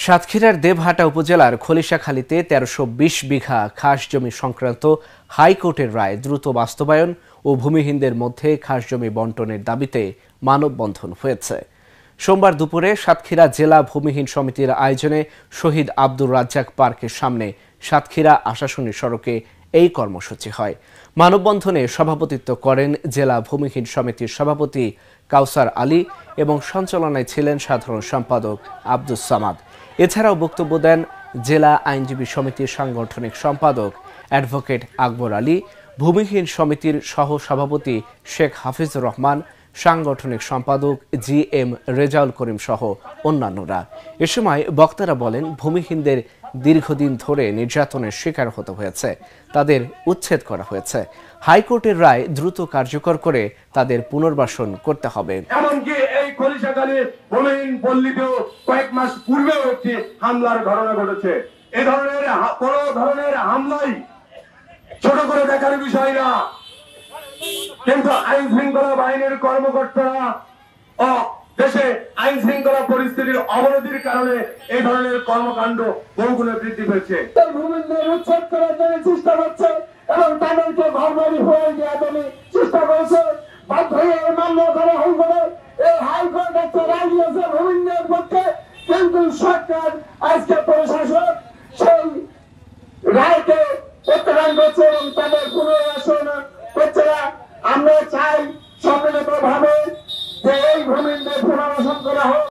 সাতক্ষীরার দেবহাটা উপজেলার খলিশাখালীতে ১৩২০ বিঘা খাস জমি সংক্রান্ত হাইকোর্টের রায় দ্রুত বাস্তবায়ন ও ভূমিহীনদের মধ্যে খাস জমি বণ্টনের দাবিতে মানববন্ধন হয়েছে। সোমবার দুপুরে সাতক্ষীরা জেলা ভূমিহীন সমিতির আয়োজনে শহীদ আব্দুর রাজ্জাক পার্কের সামনে সাতক্ষীরা আশাশুনি সড়কে এই কর্মসূচি হয়। মানববন্ধনে সভাপতিত্ব করেন জেলা ভূমিহীন সমিতির সভাপতি কাউসার আলী এবং সঞ্চালনায় ছিলেন সাধারণ সম্পাদক আব্দুস সামাদ। এছাড়াও বক্তব্য দেন জেলা আইনজীবী সমিতির সাংগঠনিক সম্পাদক অ্যাডভোকেট আকবর আলী, ভূমিহীন সমিতির সহ সভাপতি শেখ হাফিজুর রহমান, সাংগঠনিক সম্পাদক জি.এম. রেজাউল করিম সহ অন্যান্যরা। এ সময় বক্তারা বলেন, ভূমিহীনদের দীর্ঘদিন ধরে নির্যাতনের শিকার হতে হয়েছে, তাদের উচ্ছেদ করা হয়েছে। হাইকোর্টের রায় দ্রুত কার্যকর করে তাদের পুনর্বাসন করতে হবে। এমনকি এই খলিশাখালী ভূমিহীন পল্লীতেও কয়েক মাস পূর্বেও একটি হামলার ঘটনা ঘটেছে। এ ধরনের কোন ধরনের হামলাই ছোট করে দেখার বিষয় না, কিন্তু আইন শৃঙ্খলা বাহিনীর কর্মকর্তারা ও দেশে আইন শৃঙ্খলা পরিস্থিতির অবনতির কারণে এই ধরনের কর্মকাণ্ড বহুগুণে বৃদ্ধি পেয়েছে। ভূমিহীনদের উচ্ছেদ করার জন্য চেষ্টা করছে এবং তাদেরকে ঘরবাড়ি হয়ে দেওয়ার জন্য চেষ্টা করছে। বাধ্য হয়ে মান্য করা হয়ে এই হাইকোর্ট একটা রায় দিয়েছে ভূমিহীনদের পক্ষে, কিন্তু সরকার আজকে প্রশাসন সেই রায়কে প্রত্যাখ্যান করছে এবং তাদের পুনর্বাসন করছে না। আমরা চাই সম্মিলিত ভাবে যে এই ভূমিহীনদের পুনর্বাসন করা হোক।